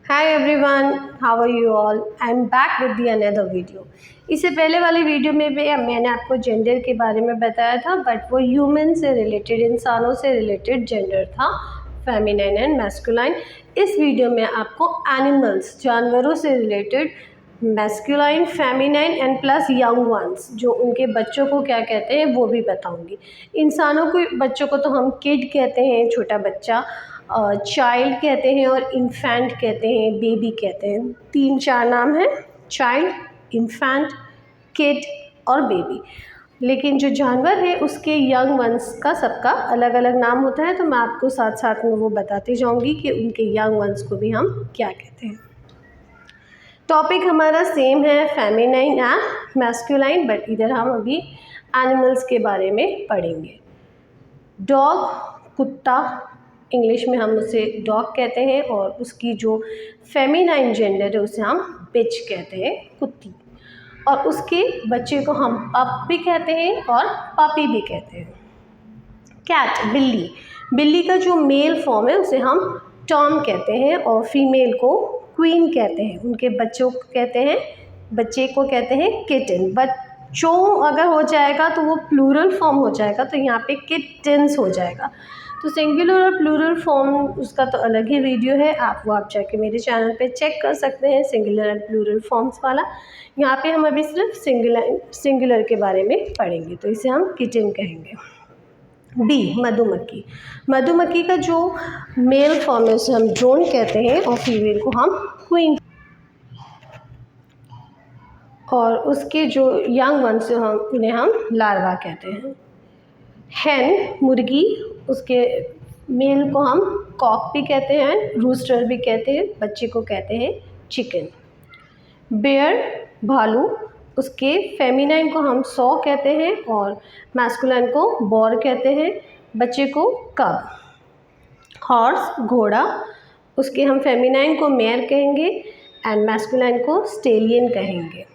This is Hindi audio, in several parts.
Hi everyone, how are you all? I am back with the another video. इससे पहले वाली वीडियो में भी मैंने आपको जेंडर के बारे में बताया था, बट वो ह्यूमन से रिलेटेड, इंसानों से रिलेटेड जेंडर था, फेमिनाइन एंड मैस्कुलाइन। इस वीडियो में आपको एनिमल्स, जानवरों से related masculine, feminine and plus young ones, जो उनके बच्चों को क्या कहते हैं वो भी बताऊंगी। इंसानों को बच्चों को तो हम किड कहते हैं, छोटा बच्चा, चाइल्ड कहते हैं, और इन्फेंट कहते हैं, बेबी कहते हैं। 3-4 नाम हैं, चाइल्ड, इन्फेंट, किड और बेबी। लेकिन जो जानवर है उसके यंग वंस का सबका अलग अलग नाम होता है, तो मैं आपको साथ साथ में वो बताती जाऊंगी कि उनके यंग वंस को भी हम क्या कहते हैं। टॉपिक हमारा सेम है, फेमिनाइन एंड मैस्कुलाइन, बट इधर हम अभी एनिमल्स के बारे में पढ़ेंगे। डॉग, कुत्ता, इंग्लिश में हम उसे डॉग कहते हैं, और उसकी जो फेमिनाइन जेंडर है उसे हम बिच कहते हैं, कुत्ती। और उसके बच्चे को हम पप भी कहते हैं और पपी भी कहते हैं। कैट, बिल्ली, बिल्ली का जो मेल फॉर्म है उसे हम टॉम कहते हैं, और फीमेल को क्वीन कहते हैं। उनके बच्चों को कहते हैं, बच्चे को कहते हैं किटन। बच्चों अगर हो जाएगा तो वो प्लूरल फॉर्म हो जाएगा, तो यहाँ पे किटन्स हो जाएगा। तो सिंगुलर और प्लूरल फॉर्म उसका तो अलग ही वीडियो है, आप जाके मेरे चैनल पे चेक कर सकते हैं, सिंगुलर एंड प्लूरल फॉर्म्स वाला। यहाँ पे हम अभी सिर्फ सिंगुलर के बारे में पढ़ेंगे, तो इसे हम किटन कहेंगे। बी, मधुमक्खी, मधुमक्खी का जो मेल फॉर्म है उसे हम ड्रोन कहते हैं, और फीमेल को हम क्वीन, और उसके जो यंग वंस उन्हें हम लार्वा कहते हैं। हैन, मुर्गी, उसके मेल को हम कॉक भी कहते हैं, रूस्टर भी कहते हैं, बच्चे को कहते हैं चिकन। बेयर, भालू, उसके फेमिनाइन को हम सॉ कहते हैं और मैस्कुलाइन को बॉर कहते हैं, बच्चे को कब। हॉर्स, घोड़ा, उसके हम फेमिनाइन को मेयर कहेंगे एंड मैस्कुलाइन को स्टेलियन कहेंगे।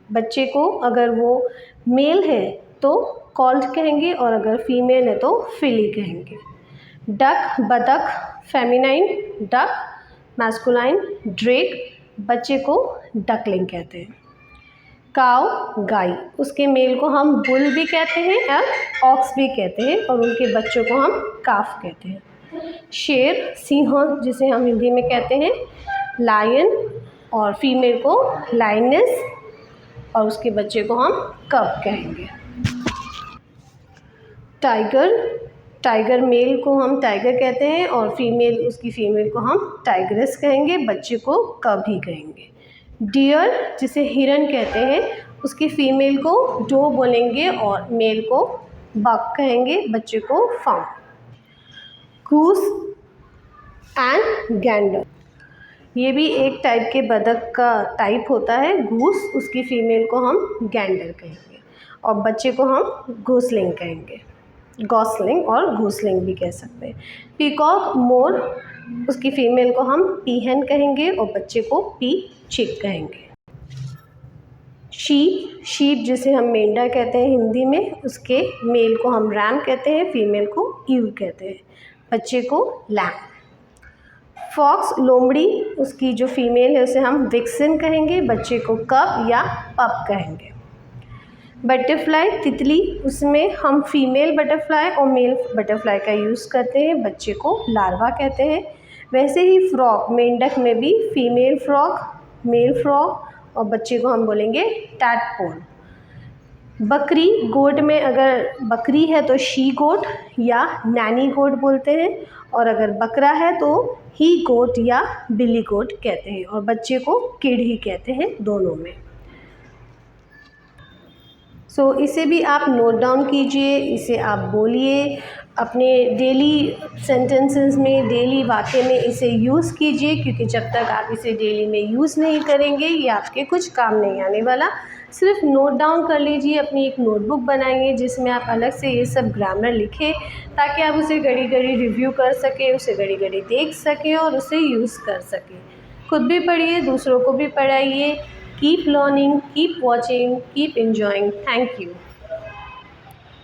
बच्चे को अगर वो मेल है तो कॉल्ड कहेंगे, और अगर फीमेल है तो फिली कहेंगे। डक, बतख, फेमिनाइन डक, मैस्कुलाइन ड्रेक, बच्चे को डकलिंग कहते हैं। काव, गाय, उसके मेल को हम बुल भी कहते हैं और ऑक्स भी कहते हैं, और उनके बच्चों को हम काफ कहते हैं। शेर, सिंह, जिसे हम हिंदी में कहते हैं लायन, और फीमेल को लायनेस, और उसके बच्चे को हम कब कहेंगे। टाइगर, टाइगर मेल को हम टाइगर कहते हैं, और उसकी फीमेल को हम टाइग्रेस कहेंगे, बच्चे को कब ही कहेंगे। डियर, जिसे हिरन कहते हैं, उसकी फीमेल को डो बोलेंगे और मेल को बक कहेंगे, बच्चे को फाउन। गूस एंड गैंडर, ये भी एक टाइप के बतख का टाइप होता है गूस, उसकी फीमेल को हम गैंडर कहेंगे, और बच्चे को हम घोंसलिंग कहेंगे, गॉसलिंग और घोंसलिंग भी कह सकते हैं। पीकॉक, मोर, उसकी फीमेल को हम पीहन कहेंगे और बच्चे को पी चिक कहेंगे। शीप, जिसे हम मेंढा कहते हैं हिंदी में, उसके मेल को हम रैम कहते हैं, फीमेल को ईव कहते हैं, बच्चे को लैम। फॉक्स, लोमड़ी, उसकी जो फीमेल है उसे हम विक्सिन कहेंगे, बच्चे को कब या पप कहेंगे। बटरफ्लाई, तितली, उसमें हम फीमेल बटरफ्लाई और मेल बटरफ्लाई का यूज़ करते हैं, बच्चे को लार्वा कहते हैं। वैसे ही फ्रॉग, मेंढक में भी फीमेल फ्रॉग, मेल फ्रॉग, और बच्चे को हम बोलेंगे टैडपोल। बकरी, गोट में अगर बकरी है तो शी गोट या नैनी गोट बोलते हैं, और अगर बकरा है तो ही गोट या बिली गोट कहते हैं, और बच्चे को किड ही कहते हैं, दोनों में। सो इसे भी आप नोट डाउन कीजिए, इसे आप बोलिए अपने डेली सेंटेंसेस में, डेली वाक्य में इसे यूज़ कीजिए, क्योंकि जब तक आप इसे डेली में यूज़ नहीं करेंगे ये आपके कुछ काम नहीं आने वाला। सिर्फ नोट डाउन कर लीजिए, अपनी एक नोटबुक बनाइए जिसमें आप अलग से ये सब ग्रामर लिखें, ताकि आप उसे घड़ी घड़ी रिव्यू कर सकें, उसे घड़ी घड़ी देख सकें और उसे यूज़ कर सकें। खुद भी पढ़िए, दूसरों को भी पढ़ाइए। Keep learning, keep watching, keep enjoying. Thank you.